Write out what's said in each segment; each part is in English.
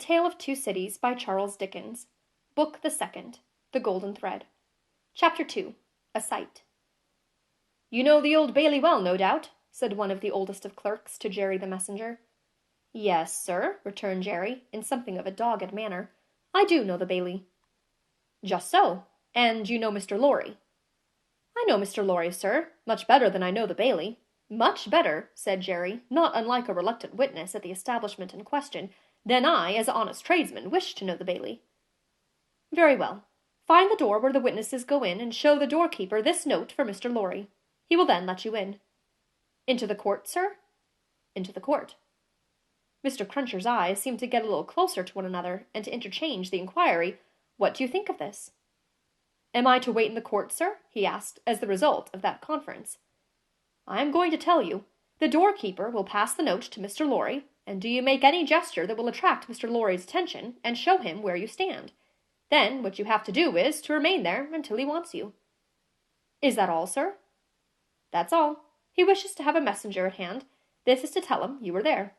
Tale of Two Cities by Charles Dickens. Book the Second, The Golden Thread. Chapter 2. A Sight. "You know the Old Bailey well, no doubt?" said one of the oldest of clerks to Jerry the messenger. "Yes, sir," returned Jerry, in something of a dogged manner. "I do know the Bailey." "Just so. And you know Mr. Lorry?" "I know Mr. Lorry, sir, much better than I know the Bailey." "Much better," said Jerry, not unlike a reluctant witness at the establishment in question, "than I, as honest tradesman, wish to know the Bailey." "Very well. Find the door where the witnesses go in, and show the doorkeeper this note for Mr. Lorry. He will then let you in." "Into the court, sir?" "Into the court." Mr. Cruncher's eyes seemed to get a little closer to one another, and to interchange the inquiry, "What do you think of this?" "Am I to wait in the court, sir?" he asked, as the result of that conference. "I am going to tell you. The doorkeeper will pass the note to Mr. Lorry, and do you make any gesture that will attract Mr. Lorry's attention, and show him where you stand. Then what you have to do is to remain there until he wants you." "Is that all, sir?" "That's all. He wishes to have a messenger at hand. This is to tell him you are there."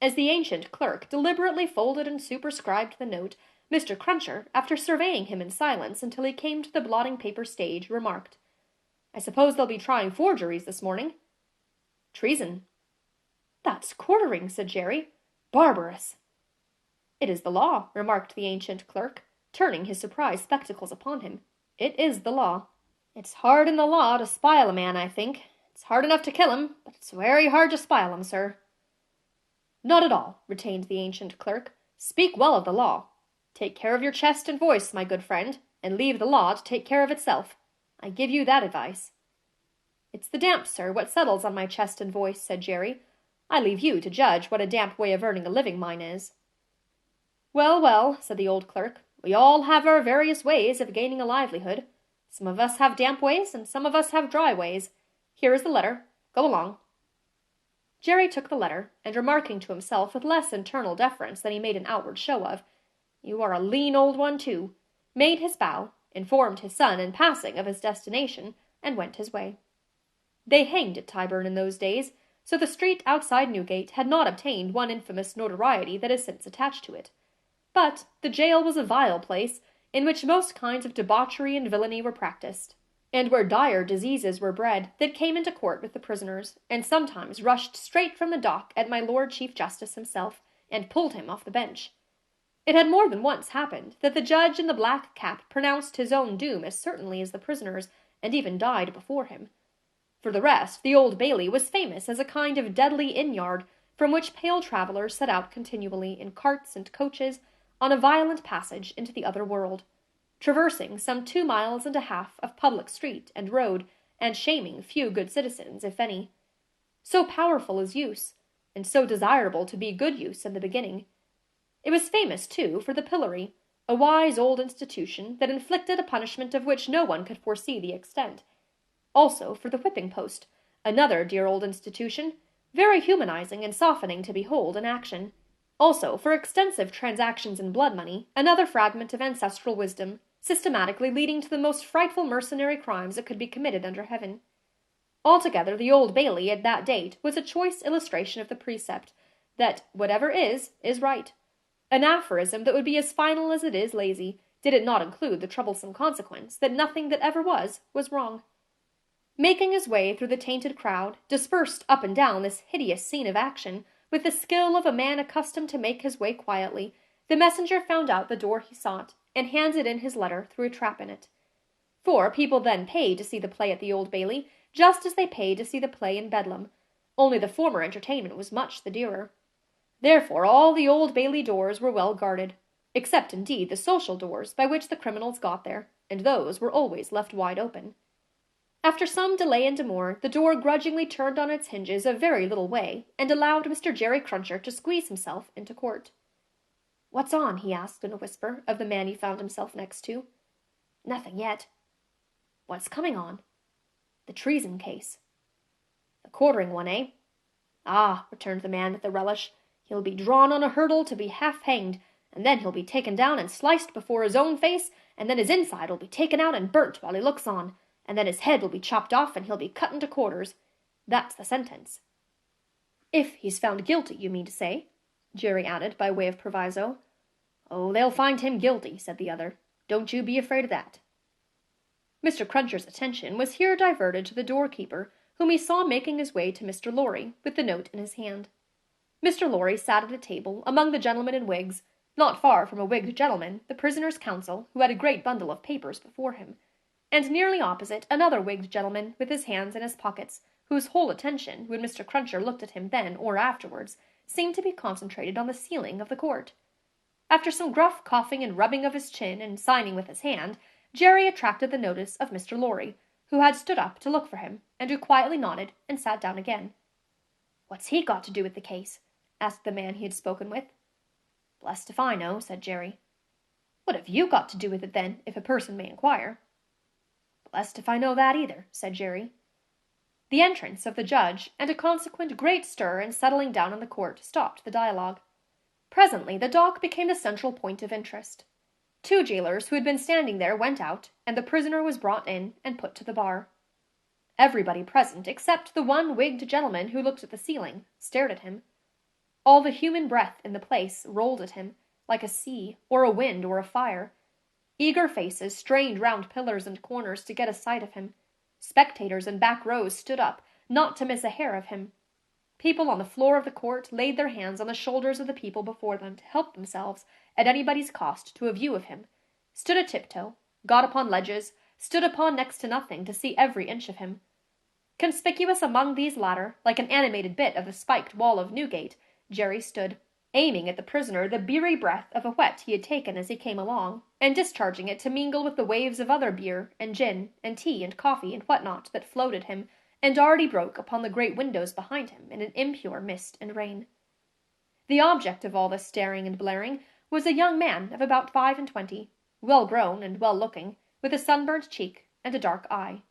As the ancient clerk deliberately folded and superscribed the note, Mr. Cruncher, after surveying him in silence until he came to the blotting-paper stage, remarked, "I suppose they'll be trying forgeries this morning." "Treason." "That's quartering," said Jerry. "Barbarous." "It is the law," remarked the ancient clerk, turning his surprised spectacles upon him. "It is the law. It's hard in the law to spile a man, I think. It's hard enough to kill him, but it's very hard to spile him, sir." "Not at all," retained the ancient clerk. "Speak well of the law. Take care of your chest and voice, my good friend, and leave the law to take care of itself. I give you that advice." "It's the damp, sir, what settles on my chest and voice," said Jerry. "I leave you to judge what a damp way of earning a living mine is." "Well, well," said the old clerk, "we all have our various ways of gaining a livelihood. Some of us have damp ways, and some of us have dry ways. Here is the letter. Go along." Jerry took the letter, and remarking to himself with less internal deference than he made an outward show of, "You are a lean old one, too," made his bow, informed his son in passing of his destination, and went his way. They hanged at Tyburn in those days, so the street outside Newgate had not obtained one infamous notoriety that is since attached to it. But the jail was a vile place, in which most kinds of debauchery and villainy were practised, and where dire diseases were bred that came into court with the prisoners, and sometimes rushed straight from the dock at my Lord Chief Justice himself, and pulled him off the bench. It had more than once happened that the judge in the black cap pronounced his own doom as certainly as the prisoners, and even died before him. For the rest, the Old Bailey was famous as a kind of deadly inn-yard, from which pale travellers set out continually in carts and coaches on a violent passage into the other world, traversing some 2 miles and a half of public street and road, and shaming few good citizens, if any. So powerful is use, and so desirable to be good use in the beginning. It was famous, too, for the pillory, a wise old institution that inflicted a punishment of which no one could foresee the extent. Also for the whipping post, another dear old institution, very humanizing and softening to behold in action. Also for extensive transactions in blood money, another fragment of ancestral wisdom, systematically leading to the most frightful mercenary crimes that could be committed under heaven. Altogether, the Old Bailey at that date was a choice illustration of the precept that whatever is right. An aphorism that would be as final as it is lazy, did it not include the troublesome consequence that nothing that ever was wrong. Making his way through the tainted crowd, dispersed up and down this hideous scene of action, with the skill of a man accustomed to make his way quietly, the messenger found out the door he sought, and handed in his letter through a trap in it. For people then paid to see the play at the Old Bailey, just as they paid to see the play in Bedlam, only the former entertainment was much the dearer. Therefore all the Old Bailey doors were well guarded, except indeed the social doors by which the criminals got there, and those were always left wide open. After some delay and demur, the door grudgingly turned on its hinges a very little way, and allowed Mr. Jerry Cruncher to squeeze himself into court. "What's on?" he asked in a whisper of the man he found himself next to. "Nothing yet." "What's coming on?" "The treason case." "The quartering one, eh?" "Ah," returned the man with a relish, "he'll be drawn on a hurdle to be half-hanged, and then he'll be taken down and sliced before his own face, and then his inside will be taken out and burnt while he looks on, and then his head will be chopped off, and he'll be cut into quarters. That's the sentence." "If he's found guilty, you mean to say?" Jerry added by way of proviso. Oh, they'll find him guilty, said the other. Don't you be afraid of that. Mr. Cruncher's attention was here diverted to the doorkeeper, whom he saw making his way to Mr. Lorry, with the note in his hand. Mr. Lorry sat at a table among the gentlemen in wigs, not far from a wigged gentleman, the prisoner's counsel, who had a great bundle of papers before him, and nearly opposite another wigged gentleman with his hands in his pockets, whose whole attention, when Mr. Cruncher looked at him then or afterwards, seemed to be concentrated on the ceiling of the court. After some gruff coughing and rubbing of his chin and signing with his hand, Jerry attracted the notice of Mr. Lorry, who had stood up to look for him, and who quietly nodded and sat down again. What's he got to do with the case? Asked the man he had spoken with. Blessed if I know, said Jerry. What have you got to do with it, then, if a person may inquire? Blessed if I know that either, said Jerry. The entrance of the judge, and a consequent great stir and settling down in the court, stopped the dialogue. Presently the dock became the central point of interest. 2 jailers who had been standing there went out, and the prisoner was brought in and put to the bar. Everybody present, except the one wigged gentleman who looked at the ceiling, stared at him. All the human breath in the place rolled at him, like a sea, or a wind, or a fire. Eager faces strained round pillars and corners to get a sight of him. Spectators in back rows stood up, not to miss a hair of him. People on the floor of the court laid their hands on the shoulders of the people before them to help themselves, at anybody's cost, to a view of him, stood a tiptoe, got upon ledges, stood upon next to nothing to see every inch of him. Conspicuous among these latter, like an animated bit of the spiked wall of Newgate, Jerry stood, aiming at the prisoner the beery breath of a whet he had taken as he came along, and discharging it to mingle with the waves of other beer, and gin, and tea, and coffee, and what not, that flowed at him, and already broke upon the great windows behind him in an impure mist and rain. The object of all this staring and blaring was a young man of about 25, well grown and well looking, with a sunburnt cheek and a dark eye.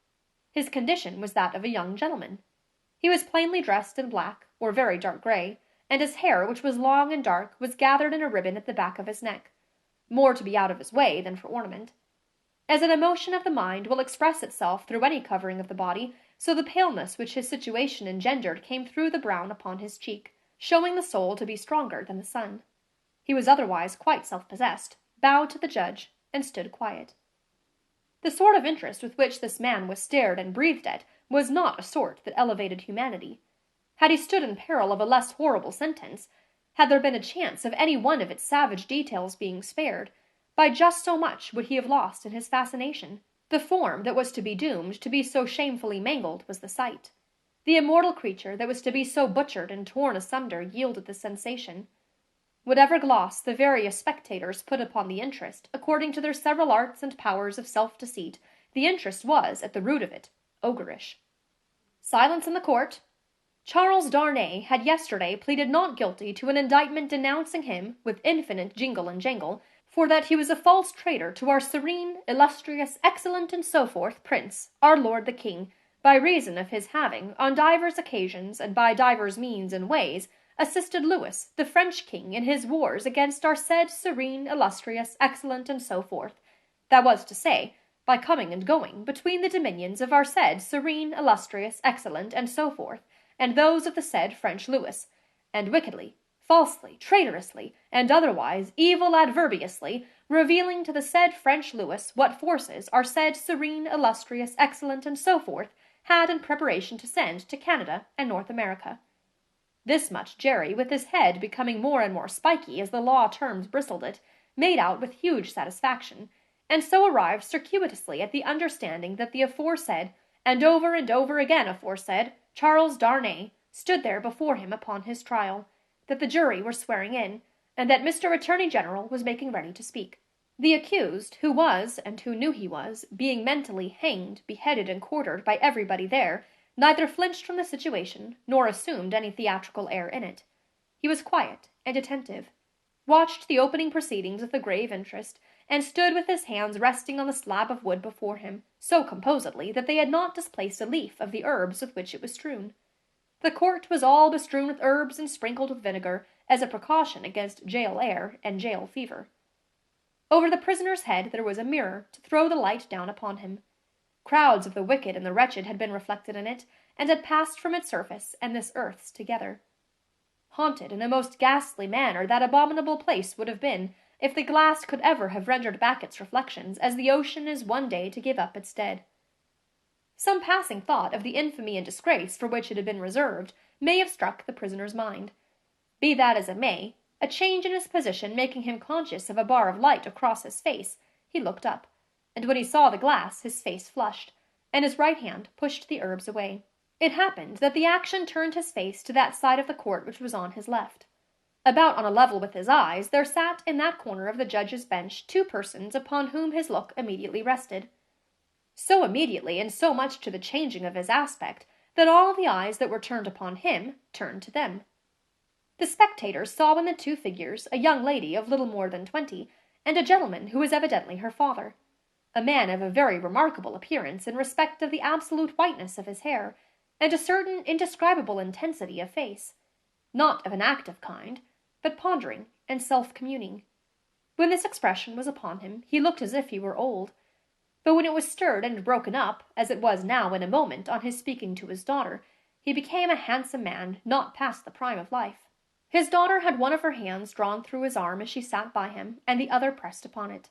His condition was that of a young gentleman. He was plainly dressed in black, or very dark grey, and his hair, which was long and dark, was gathered in a ribbon at the back of his neck, more to be out of his way than for ornament. As an emotion of the mind will express itself through any covering of the body, so the paleness which his situation engendered came through the brown upon his cheek, showing the soul to be stronger than the sun. He was otherwise quite self-possessed, bowed to the judge, and stood quiet. The sort of interest with which this man was stared and breathed at was not a sort that elevated humanity. Had he stood in peril of a less horrible sentence, had there been a chance of any one of its savage details being spared, by just so much would he have lost in his fascination. The form that was to be doomed to be so shamefully mangled was the sight. The immortal creature that was to be so butchered and torn asunder yielded the sensation. Whatever gloss the various spectators put upon the interest, according to their several arts and powers of self-deceit, the interest was, at the root of it, ogreish. Silence in the court. Charles Darnay had yesterday pleaded not guilty to an indictment denouncing him, with infinite jingle and jangle, for that he was a false traitor to our serene, illustrious, excellent, and so forth prince, our lord the king, by reason of his having, on divers occasions, and by divers means and ways, assisted Louis, the French king, in his wars against our said serene, illustrious, excellent, and so forth, that was to say, by coming and going between the dominions of our said serene, illustrious, excellent, and so forth, and those of the said French Louis, and wickedly, falsely, traitorously, and otherwise evil adverbiously, revealing to the said French Louis what forces our said serene, illustrious, excellent, and so forth had in preparation to send to Canada and North America. This much Jerry, with his head becoming more and more spiky as the law terms bristled it, made out with huge satisfaction, and so arrived circuitously at the understanding that the aforesaid, and over again aforesaid, Charles Darnay stood there before him upon his trial, that the jury were swearing in, and that Mr. Attorney General was making ready to speak. The accused, who was, and who knew he was, being mentally hanged, beheaded, and quartered by everybody there, neither flinched from the situation, nor assumed any theatrical air in it. He was quiet and attentive, watched the opening proceedings with a grave interest, and stood with his hands resting on the slab of wood before him, so composedly that they had not displaced a leaf of the herbs with which it was strewn. The court was all bestrewn with herbs and sprinkled with vinegar, as a precaution against jail air and jail fever. Over the prisoner's head there was a mirror to throw the light down upon him. Crowds of the wicked and the wretched had been reflected in it, and had passed from its surface and this earth's together. haunted in a most ghastly manner that abominable place would have been, if the glass could ever have rendered back its reflections, as the ocean is one day to give up its dead. Some passing thought of the infamy and disgrace for which it had been reserved may have struck the prisoner's mind. Be that as it may, a change in his position making him conscious of a bar of light across his face, he looked up, and when he saw the glass his face flushed, and his right hand pushed the herbs away. It happened that the action turned his face to that side of the court which was on his left. About on a level with his eyes there sat in that corner of the judge's bench two persons upon whom his look immediately rested. So immediately, and so much to the changing of his aspect, that all the eyes that were turned upon him turned to them. The spectators saw in the two figures a young lady of little more than 20, and a gentleman who was evidently her father, a man of a very remarkable appearance in respect of the absolute whiteness of his hair, and a certain indescribable intensity of face, not of an active kind, but pondering and self-communing. When this expression was upon him, he looked as if he were old, but when it was stirred and broken up, as it was now in a moment on his speaking to his daughter, he became a handsome man not past the prime of life. His daughter had one of her hands drawn through his arm as she sat by him, and the other pressed upon it.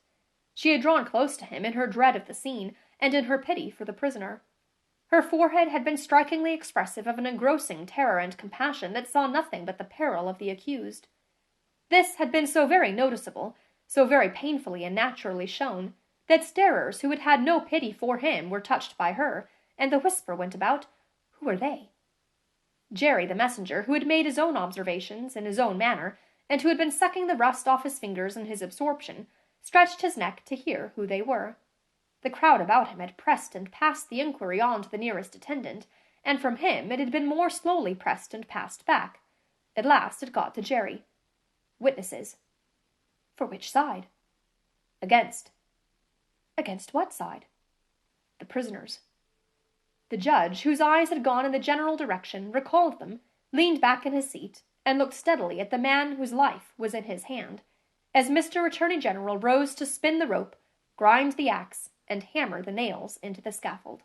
She had drawn close to him in her dread of the scene, and in her pity for the prisoner. Her forehead had been strikingly expressive of an engrossing terror and compassion that saw nothing but the peril of the accused. This had been so very noticeable, so very painfully and naturally shown, that starers who had had no pity for him were touched by her, and the whisper went about, "Who are they?" Jerry, the messenger, who had made his own observations in his own manner, and who had been sucking the rust off his fingers in his absorption, stretched his neck to hear who they were. The crowd about him had pressed and passed the inquiry on to the nearest attendant, and from him it had been more slowly pressed and passed back. At last it got to Jerry. "Witnesses." "For which side?" "Against." "Against what side?" "The prisoners." The judge, whose eyes had gone in the general direction, recalled them, leaned back in his seat, and looked steadily at the man whose life was in his hand, as Mr. Attorney General rose to spin the rope, grind the axe, and hammer the nails into the scaffold.